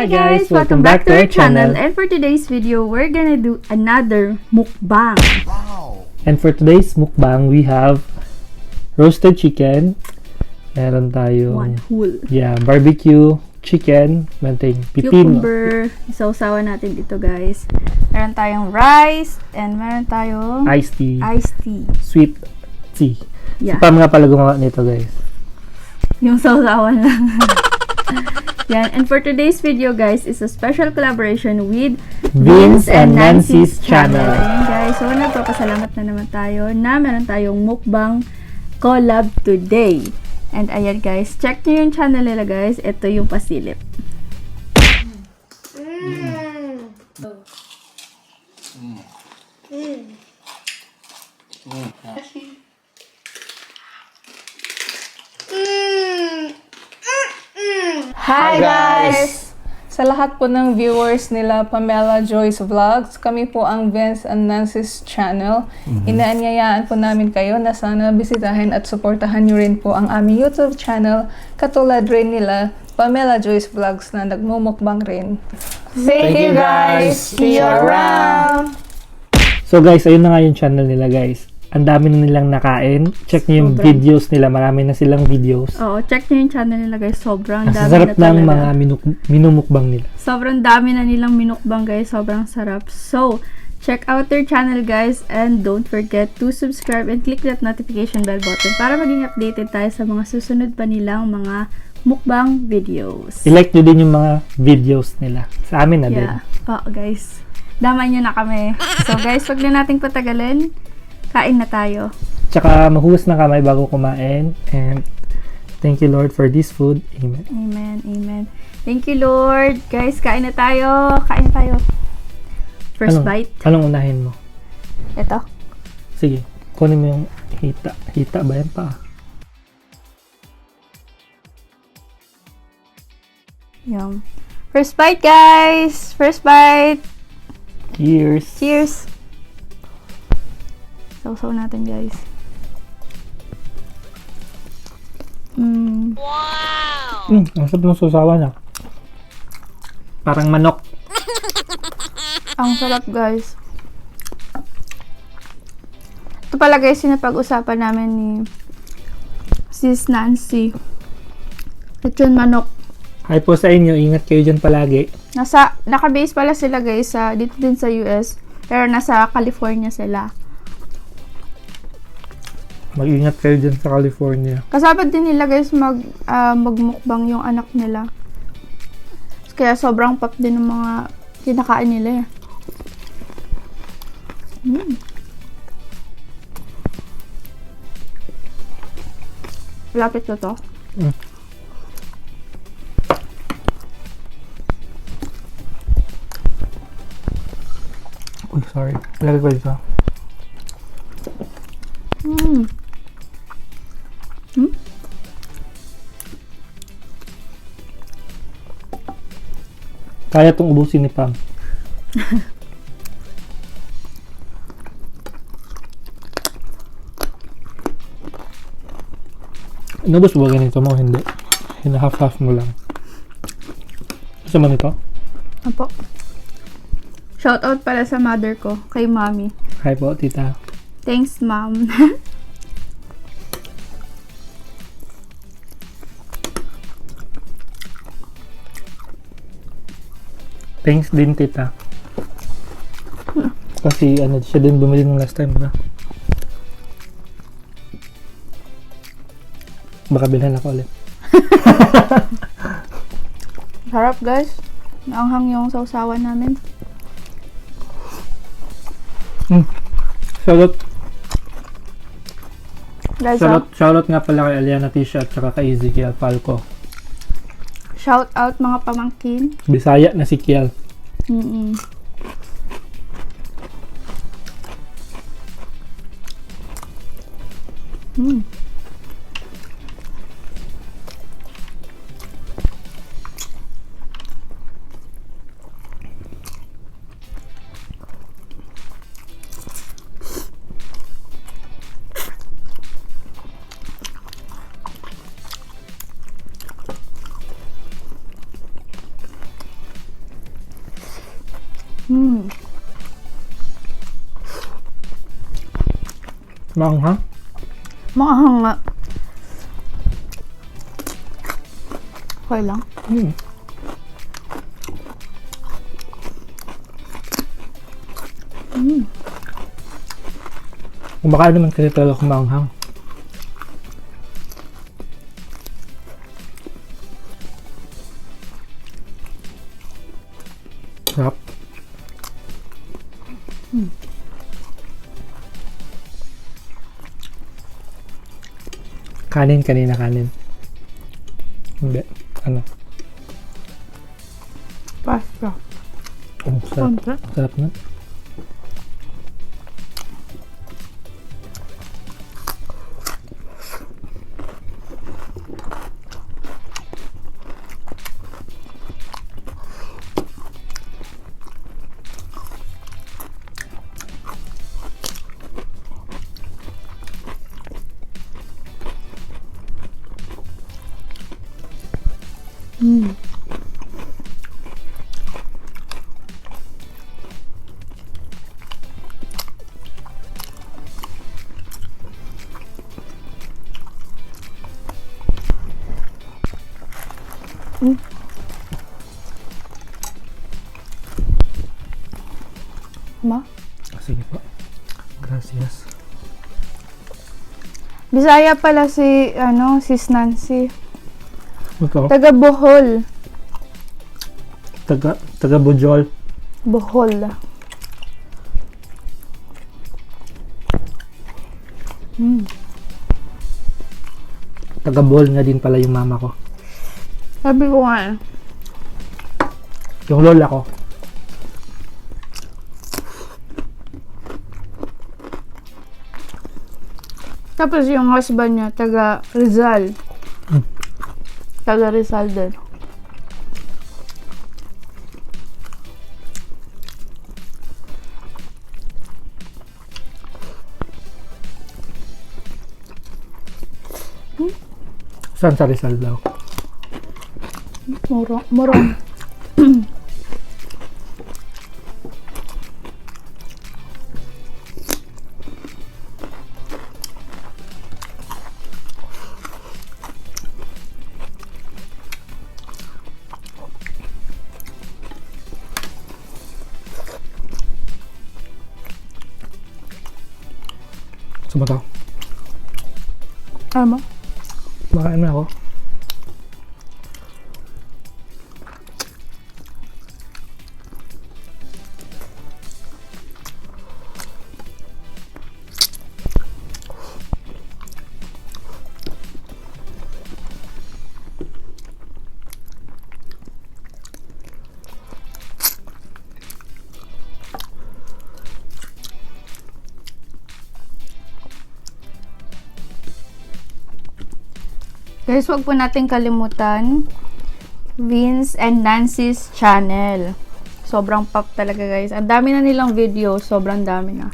Hi guys, welcome back to our channel. And for today's video, we're gonna do another mukbang. Wow! And for today's mukbang, we have roasted chicken. Meron tayong One whole. barbecue chicken, meron tayong pipino. Cucumber. Isawsawan natin dito guys. Meron tayong rice and meron tayong Iced tea. iced tea. Sweet tea. Yeah. So, paano nga pala gumawa nito guys? Yung sawsawan lang. Yan. And for today's video guys, is a special collaboration with Vince and Nancy's channel. Ayan guys. So nagpapasalamat na naman tayo na meron tayong mukbang collab today. And ayan guys, check nyo yung channel nila guys. Ito yung pasilip. Hi guys! Sa lahat po ng viewers nila Pamela Joy's Vlogs, kami po ang Vince and Nancy's channel. Inaanyayaan po namin kayo na sana bisitahin at suportahan nyo rin po ang aming YouTube channel, katulad rin nila Pamela Joy's Vlogs na nagmumukbang rin. Thank you guys! See you around! So guys, ayun na nga yung channel nila guys. Ang dami na nilang nakain. Check nyo yung Sobrang. videos nila. Marami na silang videos. Oo, check nyo yung channel nila guys. Sobrang Ang dami sarap na ng talaga. mga minumukbang nila. Sobrang dami na nilang minukbang guys. Sobrang sarap. So, check out their channel guys. And don't forget to subscribe and click that notification bell button para maging updated tayo sa mga susunod pa nilang mga mukbang videos. I-like nyo din yung mga videos nila. Sa amin na din. Yeah. Oo guys. Damay nyo na kami. So guys, wag na nating patagalin. Kain na tayo. Tsaka mahugas na kamay bago kumain. And thank you Lord for this food. Amen. Amen. Amen. Thank you Lord. Guys, kain na tayo. Kain na tayo. First bite. Anong unahin mo? Ito. Sige, kunin mo yung hita. Hita ba yan pa? Yum. First bite guys. First bite. Cheers! Cheers. Sausaw natin guys. Ang sarap ng susawa na. Parang manok. Ang sarap guys. Ito pala guys yung napag-usapan namin ni Sis Nancy. Lechon manok. Hi po sa inyo. Ingat kayo dyan palagi. Naka-base pala sila guys dito din sa US. Pero nasa California sila. Mag-ingat kayo dyan sa California. Kasabad din nila guys magmukbang yung anak nila. Kaya sobrang pop din ng mga kinakain nila eh. Lapit na to. Uy, sorry. Lagay ko dito. Kaya itong ubusin ni Pam. Inubos ba ganito mo? Hindi. Hina-half-half mo lang. Gusto mo nito? Apo. Shoutout pala sa mother ko, kay mommy. Hi po, tita. Thanks, mom. Thanks din, tita. Kasi siya din bumili ng last time, ba? Baka bilhan ako ulit. Sarap, guys. Naanghang yung sausawan namin. Guys, Shoutout nga pala kay Aliana Tisha at saka kay Ezekiel Falco. shout out mga pamangkin. Bisaya na si Kiel. Maanghang? Maanghang nga. Okay lang. Kumakain naman kasi talaga kung maanghang. Sarap. Kanin kanina, kanin. Hindi. Ano? Pasta. Oh, sarap. Konti. Sarap na. Ma? Sige po. Gracias. Bisaya pala si, Sis Nancy. Ito. Taga Bohol. Taga Bujol. Bohol. Taga Bohol nga din pala yung mama ko. Sabi ko nga eh. Yung lola ko. Tapos yung husband niya, taga Rizal. Taga Rizal din. Saan sa Rizal daw? Morong. Sumataw. Ano? Makain na ako. Guys, wag po natin kalimutan Vince and Nancy's channel. Sobrang pop talaga, guys. Ang dami na nilang video. Sobrang dami na.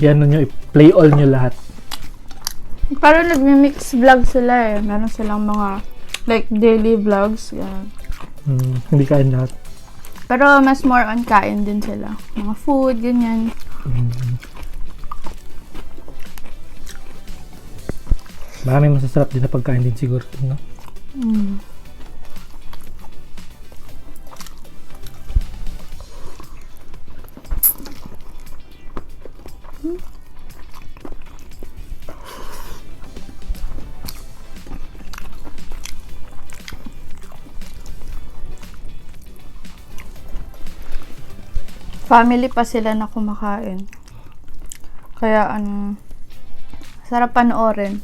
Yan nyo, i-play all nyo lahat. Parang nag-mix vlog sila eh. Meron silang mga like daily vlogs. Yan. Hindi kain lahat. Pero mas more on kain din sila. Mga food, ganyan. Maraming masasarap din na pagkain din siguro. No? Family pa sila na kumakain. Kaya sarap panoorin.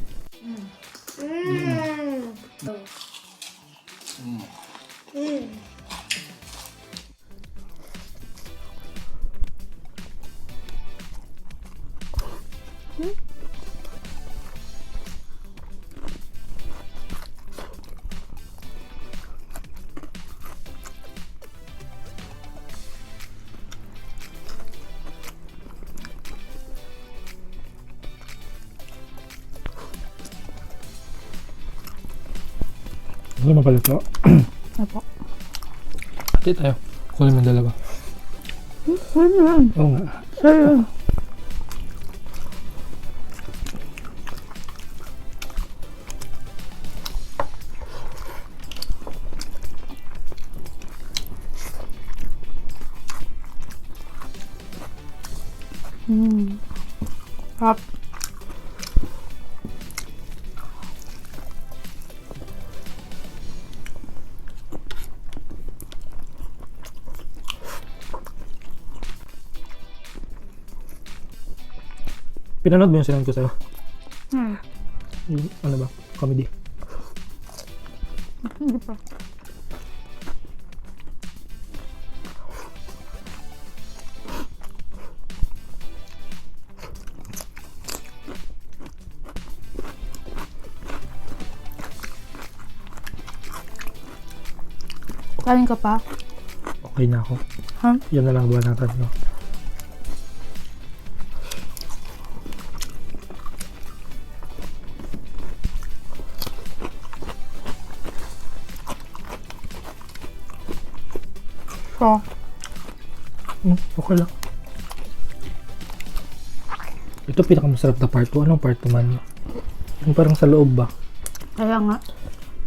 Ano naman pala ito? Apo. Hati tayo. Kunin mo yung dalawa. Ano yan? Oo nga. Sa'yo. Sarap. Pinanood mo yung sinend ko sa'yo? Hmm. Yung, ano ba? Comedy. Hindi pa. Kain ka pa? Okay na ako. Ha? Yan na lang ba natin, no? So, Okay lang. Ito pinakamasarap na part 2. Anong part 2 man? Yung parang sa loob ba? kaya nga.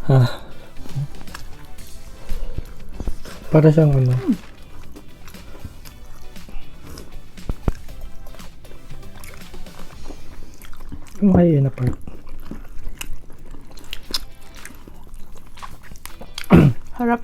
Ha? Para siyang ano? Yung kaya na part. Harap.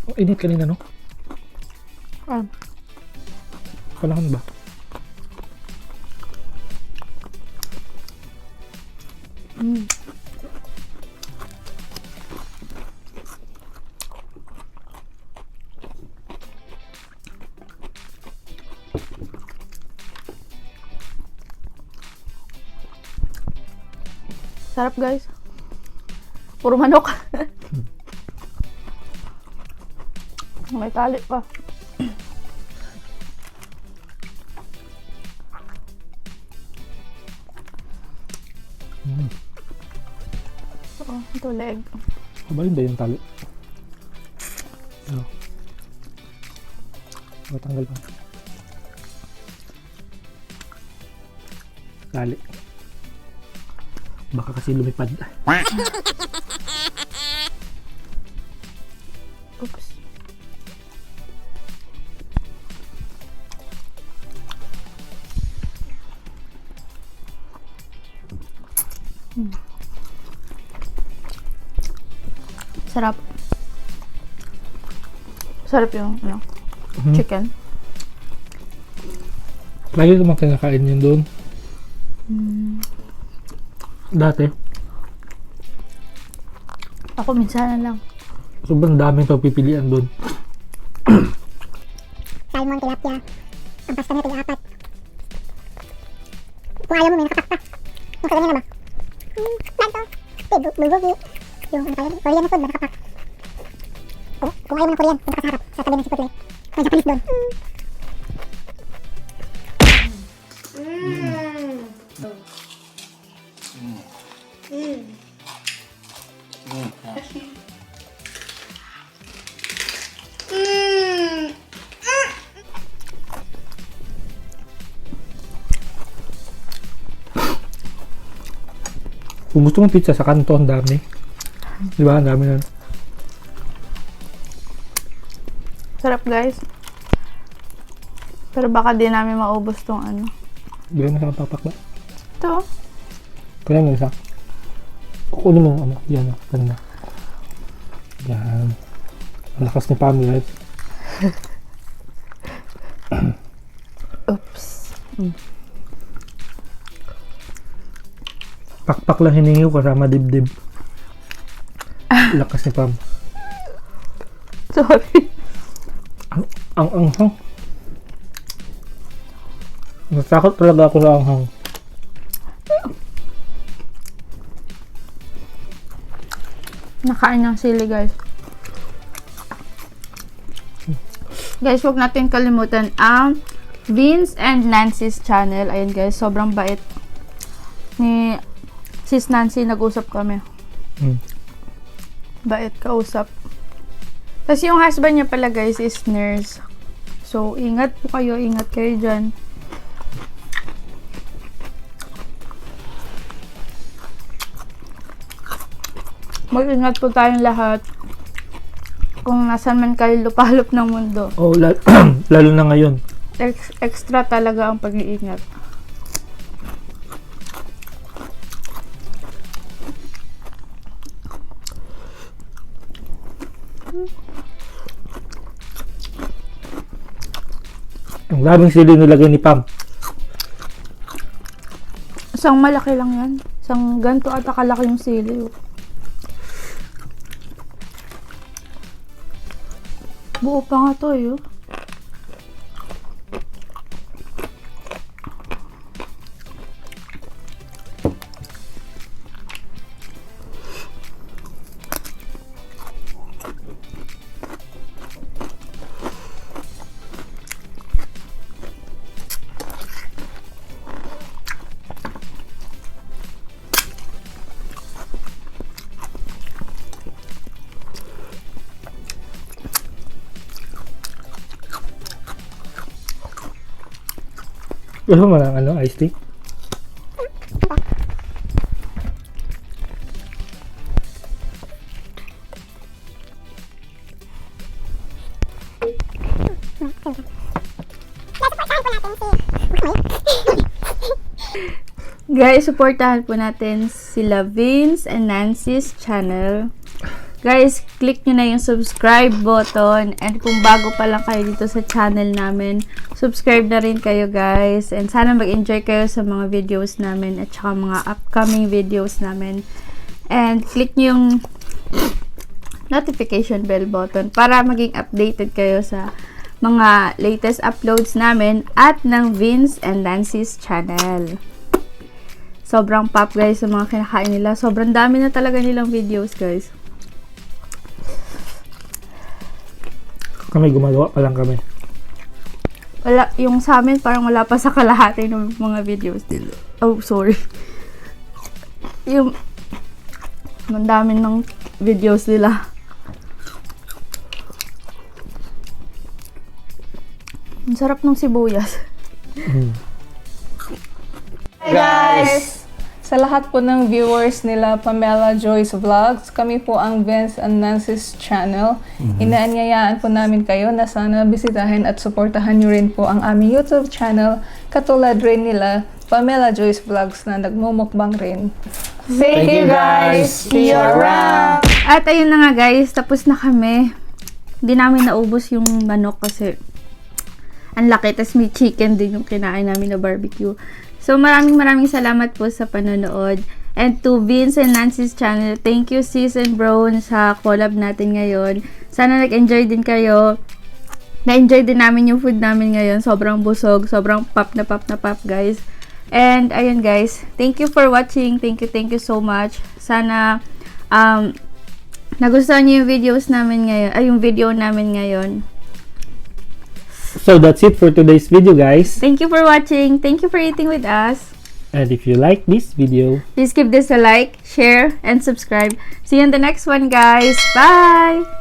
Oh, init kanina, no? Ah, Kailangan ba? sarap guys. Puro manok. May tali pa. Oh, ito leg. Kabalin ba yung tali? Ano? Matanggal pa. Tali. Baka kasi lumipad. Oops. Sarap. Sarap yung ano, chicken. Lagi ko mga kinakain yun doon. Dati. Ako minsan lang. Sobrang daming pagpipilian doon. Salmon, tilapia. Ang pasta nito yung 4. Kung ayaw mo, may nakapak pa. Yung kaganya na ba? Planto. Bulgogi. Yung ano tayo, Korean na food ba nakapak? Kung ayaw mo ng Korean, yung nakasarap sa tabi ng Chipotle. May Japanese doon. Kung gusto mong pizza sa kanto, ang dami. Di ba? Ang dami nun. Sarap guys. Pero baka di namin maubos tong ano. Bigyan mo sa kapapak ba? Ito. Kaya mo isa. Kukunin mo yung ano. Yan, ganda. Yan. Ang lakas ni Pam, guys. Oops. Pakpak lang hiningi ko kasama dibdib. Lakas ni Pam. Sorry. Ang anghang. Natakot talaga ako sa anghang. Nakain ng sili, guys. Guys, huwag natin kalimutan ang Vince and Nancy's channel. Ayan, guys. Sobrang bait ni Sis Nancy. Nag-usap kami. Bait kausap. Tapos yung husband niya pala, guys, is nurse. So, ingat po kayo. Ingat kayo dyan. Mag-ingat po tayong lahat. Kung nasan man kayo lupalop ng mundo. Oh, lalo na ngayon. Extra talaga ang pag-iingat. Ang daming sili nilagay ni Pam. Isang malaki lang yan. Isang ganito at kalaki yung sili. Buo pa nga to, eh. Gusto mo ng ano, iced tea? Guys, supportahan po natin sila Vince and Nancy's channel. Guys, click nyo na yung subscribe button. And kung bago pa lang kayo dito sa channel namin, subscribe na rin kayo, guys. And sana mag-enjoy kayo sa mga videos namin at saka mga upcoming videos namin. And click nyo yung notification bell button para maging updated kayo sa mga latest uploads namin at ng Vince and Nancy's channel. Sobrang pop, guys, sa mga kinakain nila. Sobrang dami na talaga nilang videos, guys. Kami gumagawa pa lang kami. Wala, yung sa amin parang wala pa sa kalahati ng mga videos nila. Oh, sorry. Yung ang dami ng videos nila. Ang sarap ng sibuyas. Hi guys! Sa lahat po ng viewers nila Pamela Joy's Vlogs, kami po ang Vince and Nancy's channel. Inaanyayaan po namin kayo na sana bisitahin at suportahan nyo rin po ang aming YouTube channel, katulad rin nila Pamela Joy's Vlogs na nagmumukbang rin. Thank you guys! See you around! At ayun na nga, guys, tapos na kami. Hindi namin naubos yung manok kasi ang laki. Tapos may chicken din yung kinain namin na barbecue. So, maraming salamat po sa panonood. And to Vince and Nancy's channel, thank you sis and bro sa collab natin ngayon. Sana nag-enjoy din kayo. Na-enjoy din namin yung food namin ngayon. Sobrang busog, sobrang pop na pop, guys. And, ayun guys, thank you for watching. Thank you so much. Sana, nagustuhan niyo yung videos namin ngayon, yung video namin ngayon. So that's it for today's video, guys. Thank you for watching. Thank you for eating with us. And if you like this video, Please give this a like, share, and subscribe. See you in the next one, guys. Bye!